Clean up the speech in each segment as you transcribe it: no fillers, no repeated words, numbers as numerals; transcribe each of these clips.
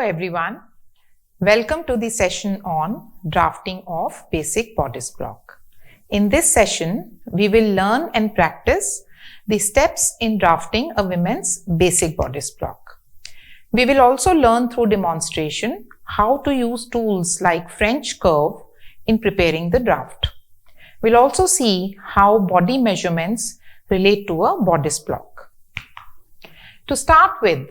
everyone. Welcome to the session on drafting of basic bodice block. In this session, we will learn and practice the steps in drafting a women's basic bodice block. We will also learn through demonstration how to use tools like French curve in preparing the draft. We'll also see how body measurements relate to a bodice block. To start with,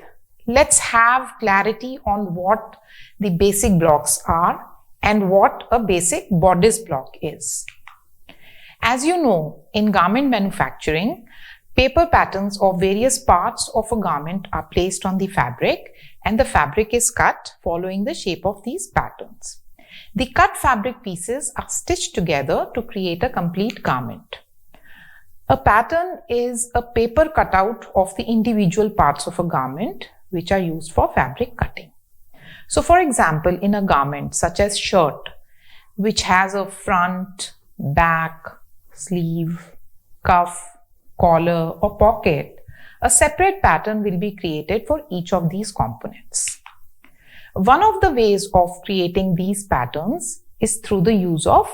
let's have clarity on what the basic blocks are and what a basic bodice block is. As you know, in garment manufacturing, paper patterns of various parts of a garment are placed on the fabric and the fabric is cut following the shape of these patterns. The cut fabric pieces are stitched together to create a complete garment. A pattern is a paper cutout of the individual parts of a garment which are used for fabric cutting. So for example, in a garment such as shirt, which has a front, back, sleeve, cuff, collar or pocket, a separate pattern will be created for each of these components. One of the ways of creating these patterns is through the use of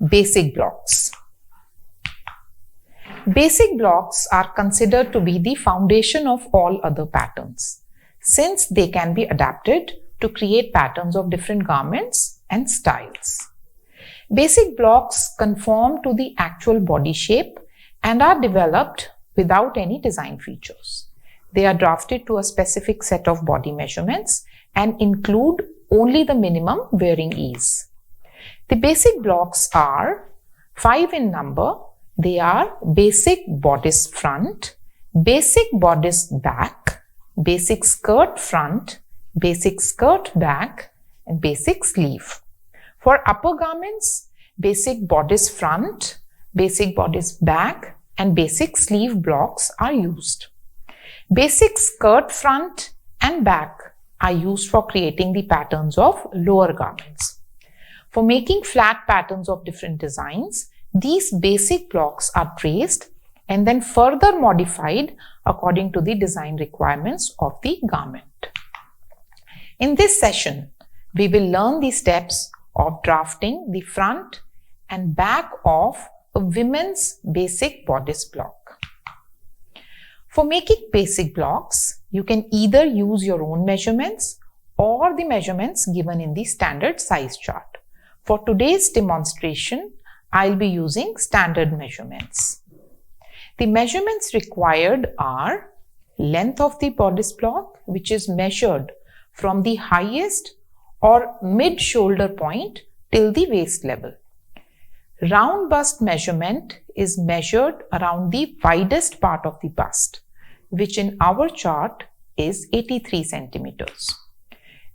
basic blocks. Basic blocks are considered to be the foundation of all other patterns, since they can be adapted to create patterns of different garments and styles. Basic blocks conform to the actual body shape and are developed without any design features. They are drafted to a specific set of body measurements and include only the minimum wearing ease. The basic blocks are 5 in number. They are basic bodice front, basic bodice back, basic skirt front, basic skirt back, and basic sleeve. For upper garments, basic bodice front, basic bodice back, and basic sleeve blocks are used. Basic skirt front and back are used for creating the patterns of lower garments. For making flat patterns of different designs, these basic blocks are traced and then further modified according to the design requirements of the garment. In this session, we will learn the steps of drafting the front and back of a women's basic bodice block. For making basic blocks, you can either use your own measurements or the measurements given in the standard size chart. For today's demonstration, I'll be using standard measurements. The measurements required are length of the bodice block, which is measured from the highest or mid shoulder point till the waist level. Round bust measurement is measured around the widest part of the bust, which in our chart is 83 centimeters.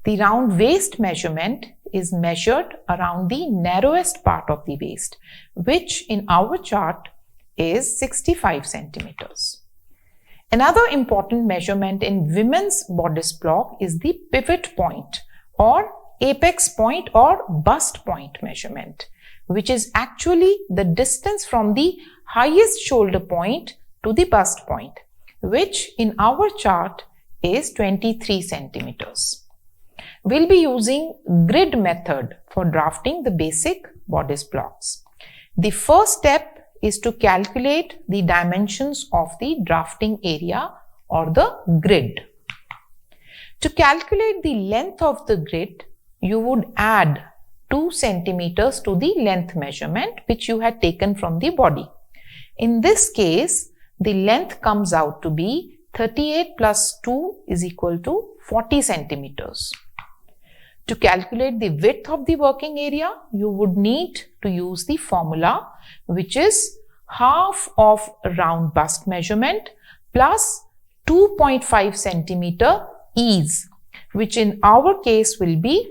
The round waist measurement is measured around the narrowest part of the waist, which in our chart is 65 centimeters. Another important measurement in women's bodice block is the pivot point or apex point or bust point measurement, which is actually the distance from the highest shoulder point to the bust point, which in our chart is 23 centimeters. We'll be using grid method for drafting the basic bodice blocks. The first step is to calculate the dimensions of the drafting area or the grid. To calculate the length of the grid, you would add 2 centimeters to the length measurement which you had taken from the body. In this case, the length comes out to be 38 plus 2 is equal to 40 centimeters. To calculate the width of the working area, you would need to use the formula, which is half of round bust measurement plus 2.5 centimeter ease, which in our case will be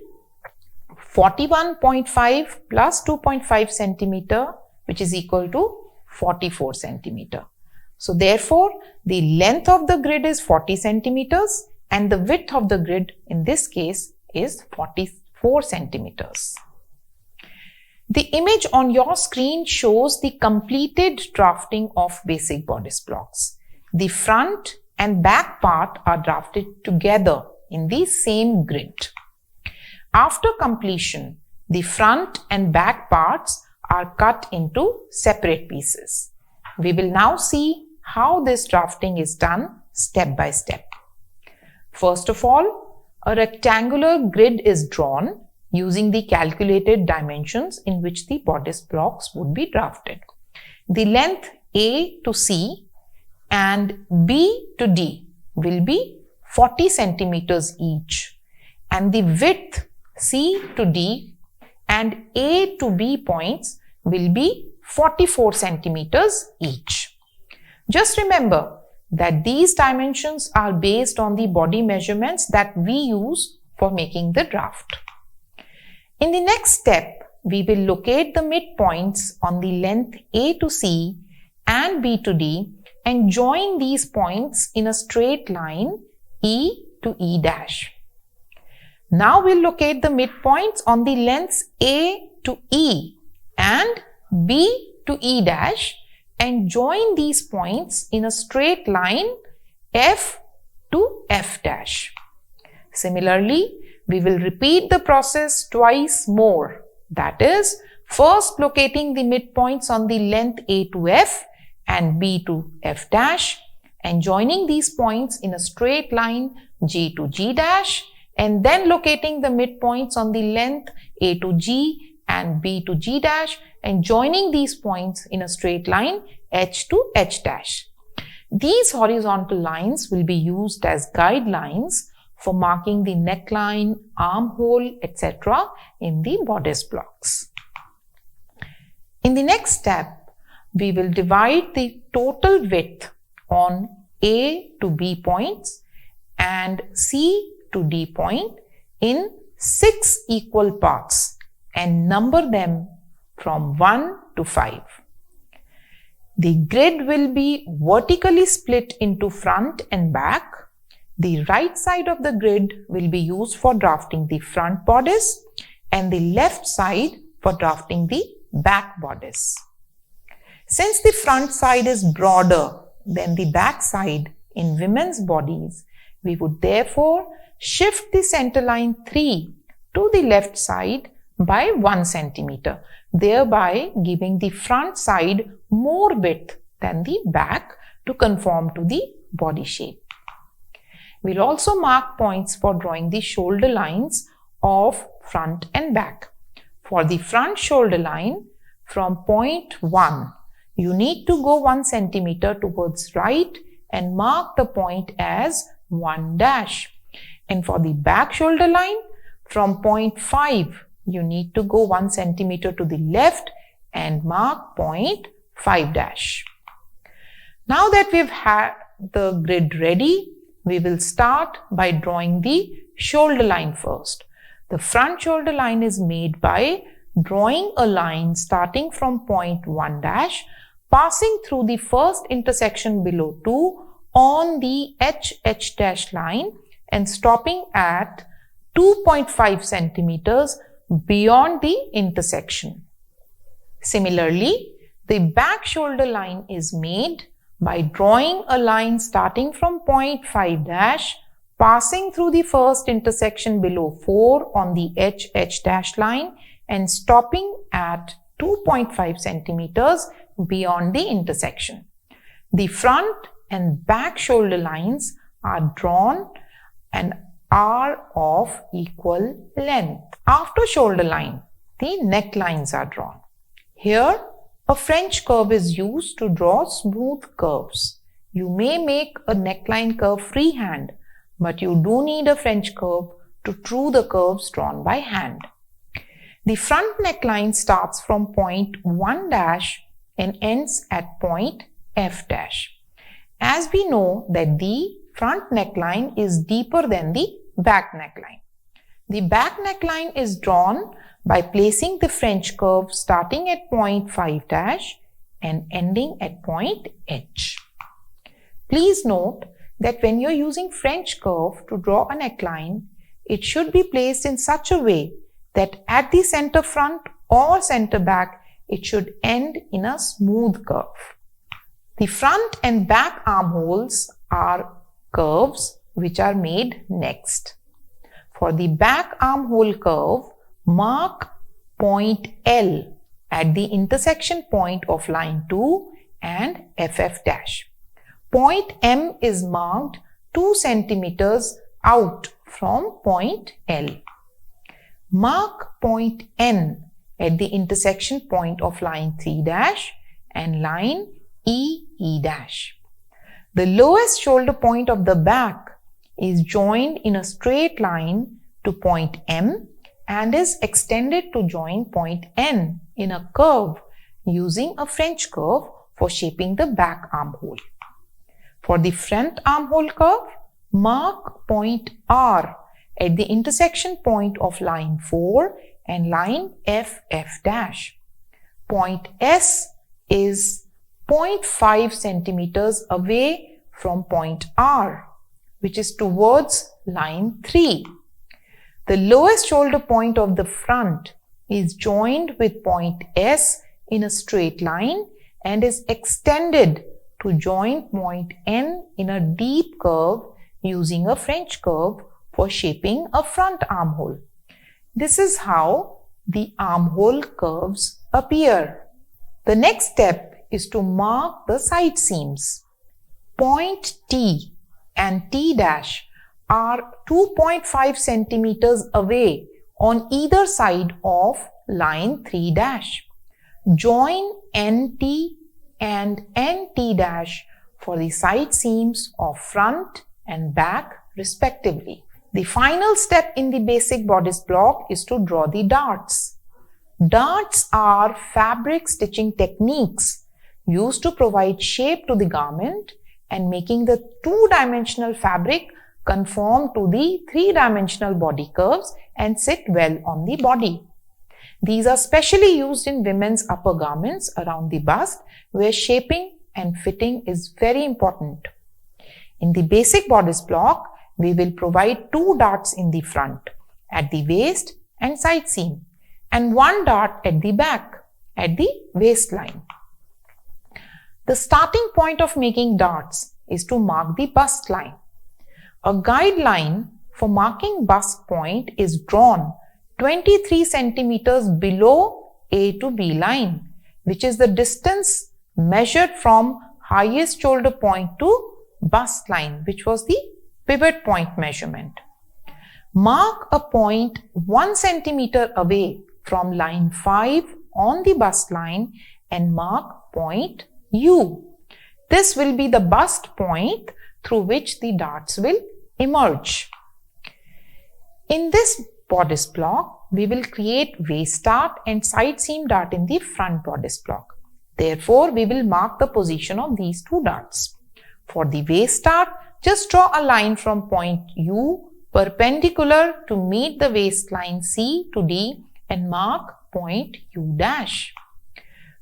41.5 plus 2.5 centimeter, which is equal to 44 centimeter. So therefore, the length of the grid is 40 centimeters and the width of the grid in this case is 44 centimeters. The image on your screen shows the completed drafting of basic bodice blocks. The front and back part are drafted together in the same grid. After completion, the front and back parts are cut into separate pieces. We will now see how this drafting is done step by step. First of all, a rectangular grid is drawn using the calculated dimensions in which the bodice blocks would be drafted. The length A to C and B to D will be 40 centimeters each, and the width C to D and A to B points will be 44 centimeters each. Just remember that these dimensions are based on the body measurements that we use for making the draft. In the next step, we will locate the midpoints on the length A to C and B to D and join these points in a straight line E to E dash. Now we'll locate the midpoints on the lengths A to E and B to E dash and join these points in a straight line F to F dash. Similarly, we will repeat the process twice more. That is, first locating the midpoints on the length A to F and B to F dash and joining these points in a straight line G to G dash, and then locating the midpoints on the length A to G and B to G dash and joining these points in a straight line H to H dash. These horizontal lines will be used as guidelines for marking the neckline, armhole, etc. in the bodice blocks. In the next step, we will divide the total width on A to B points and C to D point in 6 equal parts and number them from 1 to 5. The grid will be vertically split into front and back. The right side of the grid will be used for drafting the front bodice and the left side for drafting the back bodice. Since the front side is broader than the back side in women's bodies, we would therefore shift the center line 3 to the left side by 1 centimeter, thereby giving the front side more width than the back to conform to the body shape. We'll also mark points for drawing the shoulder lines of front and back. For the front shoulder line, from point 1, you need to go 1 centimeter towards right and mark the point as 1 dash. And for the back shoulder line, from point 5, you need to go 1 centimeter to the left and mark point 5 dash. Now that we've had the grid ready, we will start by drawing the shoulder line first. The front shoulder line is made by drawing a line starting from point 1 dash, passing through the first intersection below 2 on the HH dash line and stopping at 2.5 centimeters beyond the intersection. Similarly, the back shoulder line is made by drawing a line starting from point 5 dash, passing through the first intersection below 4 on the HH dash line and stopping at 2.5 centimeters beyond the intersection. The front and back shoulder lines are drawn and are of equal length. After shoulder line, the necklines are drawn. Here, a French curve is used to draw smooth curves. You may make a neckline curve freehand, but you do need a French curve to draw the curves drawn by hand. The front neckline starts from point 1 dash and ends at point F dash. As we know that the front neckline is deeper than the back neckline. The back neckline is drawn by placing the French curve starting at point 5 dash and ending at point H. Please note that when you're using French curve to draw a neckline, it should be placed in such a way that at the center front or center back, it should end in a smooth curve. The front and back armholes are curves which are made next. For the back armhole curve, mark point L at the intersection point of line 2 and FF dash. Point M is marked 2 centimeters out from point L. Mark point N at the intersection point of line 3 dash and line E dash. The lowest shoulder point of the back is joined in a straight line to point M and is extended to join point N in a curve using a French curve for shaping the back armhole. For the front armhole curve, mark point R at the intersection point of line 4 and line FF dash. Point S is 0.5 centimeters away from point R, which is towards line 3. The lowest shoulder point of the front is joined with point S in a straight line and is extended to join point N in a deep curve using a French curve for shaping a front armhole. This is how the armhole curves appear. The next step is to mark the side seams. Point T and T dash are 2.5 centimeters away on either side of line 3 dash. Join NT and NT dash for the side seams of front and back respectively. The final step in the basic bodice block is to draw the darts. Darts are fabric stitching techniques used to provide shape to the garment and making the two-dimensional fabric conform to the three-dimensional body curves and sit well on the body. These are specially used in women's upper garments around the bust, where shaping and fitting is very important. In the basic bodice block, we will provide 2 darts in the front, at the waist and side seam, and 1 dart at the back, at the waistline. The starting point of making darts is to mark the bust line. A guideline for marking bust point is drawn 23 centimeters below A to B line, which is the distance measured from highest shoulder point to bust line, which was the pivot point measurement. Mark a point 1 centimeter away from line 5 on the bust line and mark point U. This will be the bust point through which the darts will emerge. In this bodice block, we will create waist dart and side seam dart in the front bodice block. Therefore, we will mark the position of these 2 darts. For the waist dart, just draw a line from point U perpendicular to meet the waistline C to D and mark point U dash.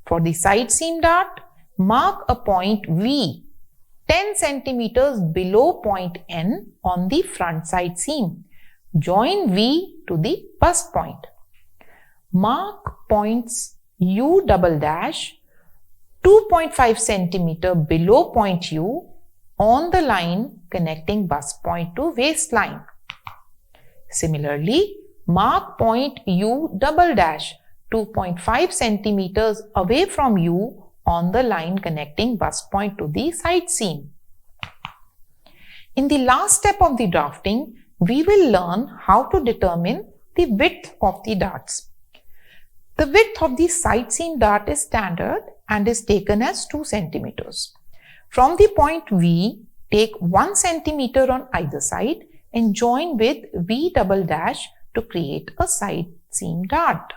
For the side seam dart, mark a point V 10 centimeters below point N on the front side seam. Join V to the bust point. Mark points U double dash 2.5 centimeter below point U on the line connecting bust point to waistline. Similarly, mark point U double dash 2.5 centimeters away from U on the line connecting bust point to the side seam. In the last step of the drafting, we will learn how to determine the width of the darts. The width of the side seam dart is standard and is taken as 2 centimeters. From the point V, take 1 centimeter on either side and join with V double dash to create a side seam dart.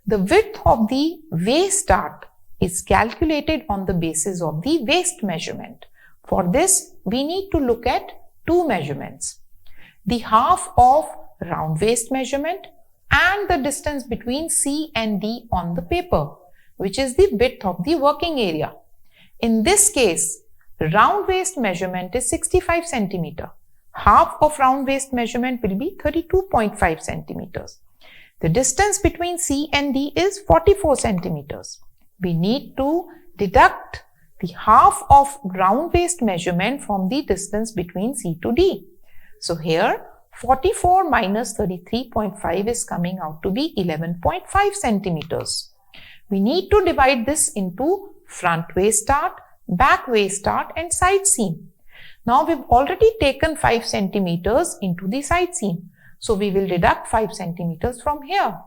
The width of the waist dart is calculated on the basis of the waist measurement. For this, we need to look at 2 measurements: the half of round waist measurement and the distance between C and D on the paper, which is the width of the working area. In this case, round waist measurement is 65 centimeter. Half of round waist measurement will be 32.5 centimeters. The distance between C and D is 44 centimeters. We need to deduct the half of round waist measurement from the distance between C to D. So here 44 minus 33.5 is coming out to be 11.5 centimeters. We need to divide this into front waist dart, back waist dart and side seam. Now we've already taken 5 centimeters into the side seam. So we will deduct 5 centimeters from here.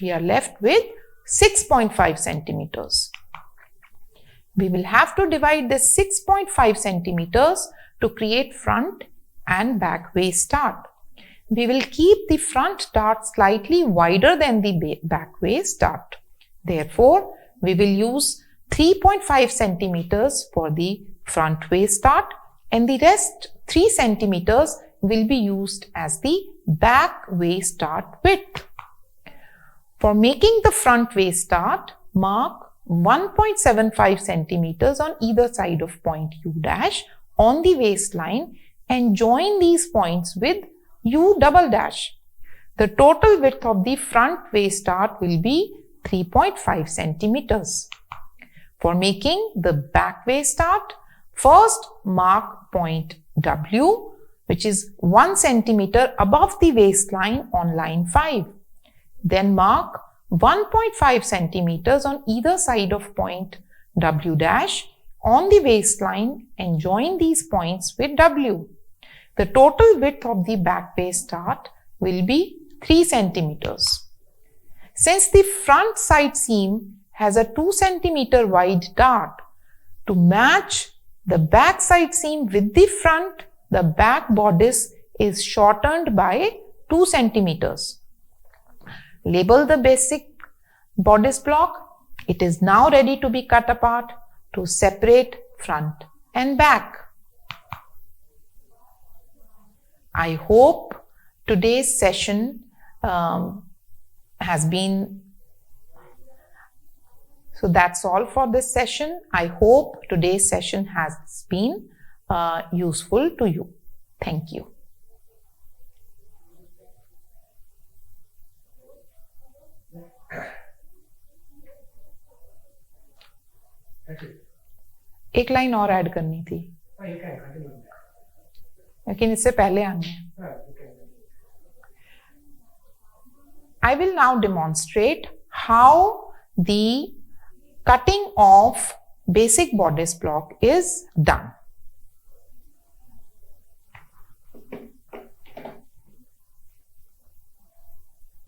We are left with 6.5 centimeters. We will have to divide this 6.5 centimeters to create front and back waist dart. We will keep the front dart slightly wider than the back waist dart. Therefore, we will use 3.5 centimeters for the front waist dart and the rest 3 centimeters will be used as the back waist dart width. For making the front waist dart, mark 1.75 centimeters on either side of point U dash on the waistline and join these points with U double dash. The total width of the front waist dart will be 3.5 centimeters. For making the back waist dart, first mark point W, which is 1 centimeter above the waistline on line 5. Then mark 1.5 centimeters on either side of point W dash on the waistline and join these points with W. The total width of the back waist dart will be 3 centimeters. Since the front side seam has a 2 centimeter wide dart, to match the back side seam with the front, the back bodice is shortened by 2 centimeters. Label the basic bodice block. It is now ready to be cut apart to separate front and back. I hope today's session has been, so that's all for this session. I hope today's session has been useful to you. Thank you. एक line और add करनी थी लेकिन इससे पहले आनी है. I will now demonstrate how the cutting of basic bodice block is done.